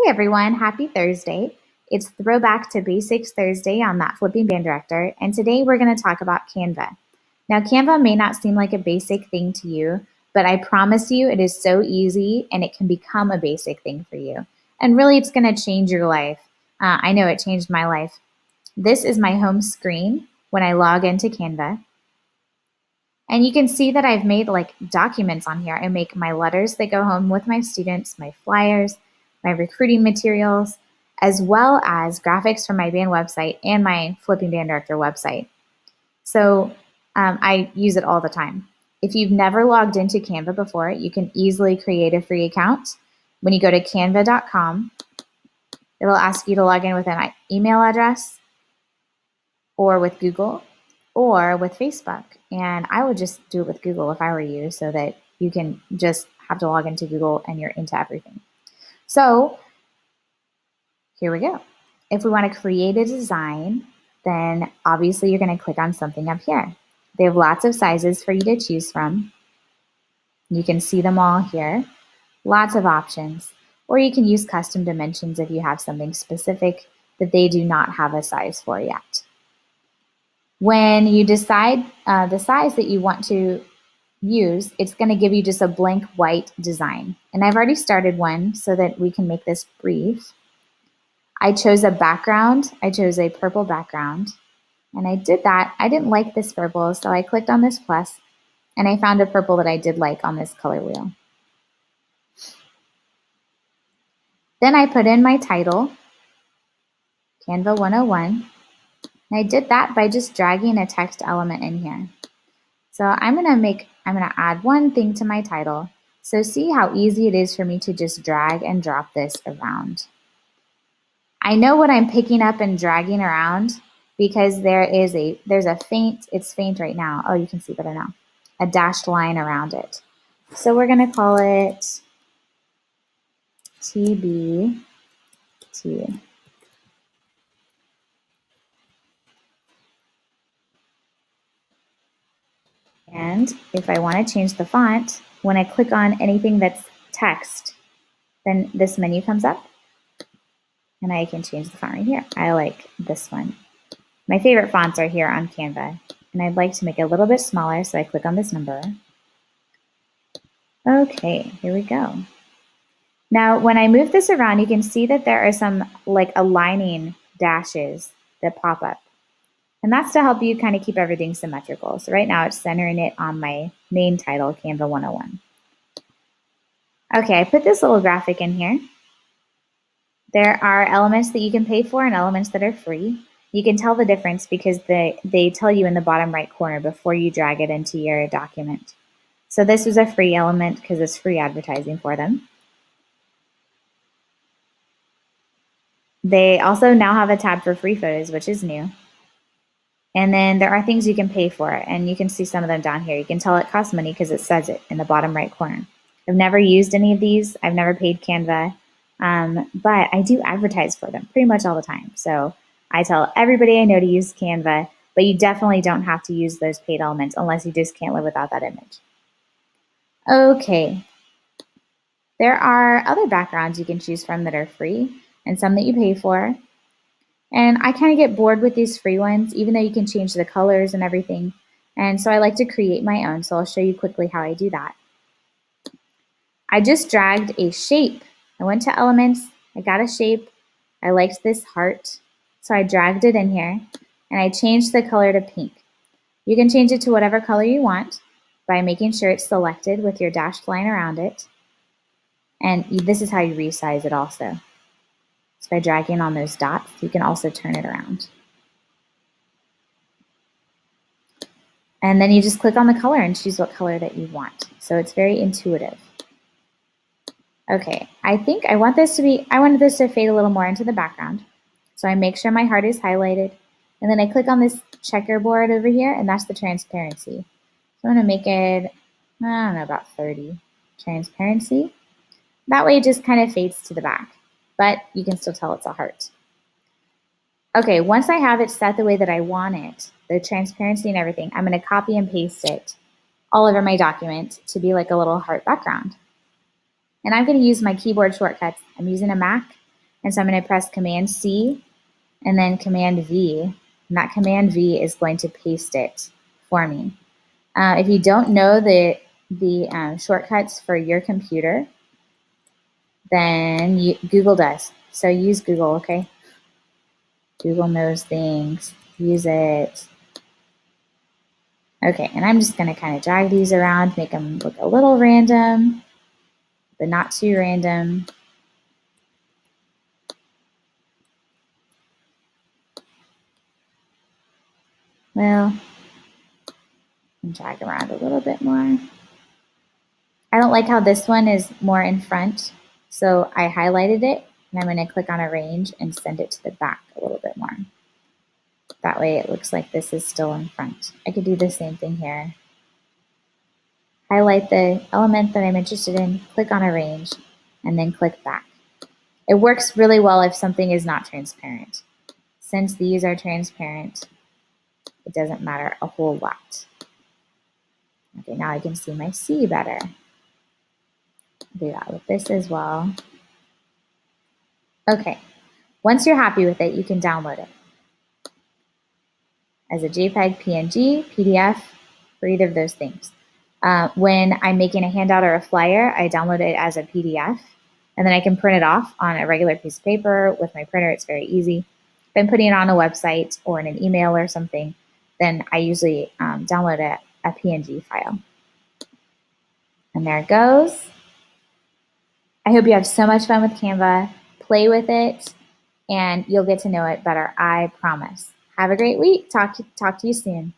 everyone, happy Thursday. It's Throwback to Basics Thursday on that Flipping Band Director, and today we're going to talk about Canva. Now, Canva may not seem like a basic thing to you, but I promise you it is so easy and it can become a basic thing for you. And really, it's going to change your life. I know it changed my life. This is my home screen when I log into Canva. And you can see that I've made like documents on here. I make my letters that go home with my students, my flyers, my recruiting materials, as well as graphics for my band website and my Flipping Band Director website. So I use it all the time. If you've never logged into Canva before, you can easily create a free account. When you go to canva.com, it'll ask you to log in with an email address or with Google or with Facebook. And I would just do it with Google if I were you, so that you can just have to log into Google and you're into everything. So here we go. If we want to create a design, then obviously you're going to click on something up here. They have lots of sizes for you to choose from. You can see them all here. Lots of options. Or you can use custom dimensions if you have something specific that they do not have a size for yet. When you decide the size that you want to use, it's going to give you just a blank white design. And I've already started one so that we can make this brief. I chose a background. I chose a purple background. And I did that. I didn't like this purple, so I clicked on this plus, and I found a purple that I did like on this color wheel. Then I put in my title, Canva 101. And I did that by just dragging a text element in here. So I'm gonna add one thing to my title. So see how easy it is for me to just drag and drop this around. I know what I'm picking up and dragging around because there's a faint, it's faint right now. Oh, you can see better now. A dashed line around it. So we're gonna call it TBT. And if I want to change the font, when I click on anything that's text, then this menu comes up and I can change the font right here. I like this one. My favorite fonts are here on Canva, and I'd like to make it a little bit smaller, so I click on this number. Okay, here we go. Now, when I move this around, you can see that there are some like aligning dashes that pop up. And that's to help you kind of keep everything symmetrical. So right now it's centering it on my main title, Canva 101. Okay, I put this little graphic in here. There are elements that you can pay for and elements that are free. You can tell the difference because they tell you in the bottom right corner before you drag it into your document. So this was a free element because it's free advertising for them. They also now have a tab for free photos, which is new. And then there are things you can pay for, and you can see some of them down here. You can tell it costs money because it says it in the bottom right corner. I've never used any of these. I've never paid Canva, but I do advertise for them pretty much all the time. So I tell everybody I know to use Canva, but you definitely don't have to use those paid elements unless you just can't live without that image. Okay. There are other backgrounds you can choose from that are free and some that you pay for. And I kind of get bored with these free ones, even though you can change the colors and everything. And so I like to create my own. So I'll show you quickly how I do that. I just dragged a shape. I went to elements. I got a shape. I liked this heart. So I dragged it in here and I changed the color to pink. You can change it to whatever color you want by making sure it's selected with your dashed line around it. And this is how you resize it also. So by dragging on those dots, you can also turn it around. And then you just click on the color and choose what color that you want. So it's very intuitive. Okay, I think I wanted this to fade a little more into the background. So I make sure my heart is highlighted. And then I click on this checkerboard over here, and that's the transparency. So I'm gonna make it, I don't know, about 30 transparency. That way it just kind of fades to the back, but you can still tell it's a heart. Okay, once I have it set the way that I want it, the transparency and everything, I'm gonna copy and paste it all over my document to be like a little heart background. And I'm gonna use my keyboard shortcuts. I'm using a Mac, And so I'm going to press Command C and then Command V. And that Command V is going to paste it for me. If you don't know the shortcuts for your computer, then Google does. So use Google, okay? Google knows things. Use it. Okay, and I'm just going to kind of drag these around, make them look a little random, but not too random. Well, and drag around a little bit more. I don't like how this one is more in front, so I highlighted it, and I'm going to click on arrange and send it to the back a little bit more. That way it looks like this is still in front. I could do the same thing here. Highlight the element that I'm interested in, click on arrange, and then click back. It works really well if something is not transparent. Since these are transparent, it doesn't matter a whole lot. Okay, now I can see my C better. Do that with this as well. Okay, once you're happy with it, you can download it as a JPEG, PNG, PDF, or either of those things. When I'm making a handout or a flyer, I download it as a PDF, and then I can print it off on a regular piece of paper. With my printer, it's very easy. If I'm putting it on a website or in an email or something, then I usually download a PNG file. And there it goes. I hope you have so much fun with Canva. Play with it, and you'll get to know it better, I promise. Have a great week. Talk to you soon.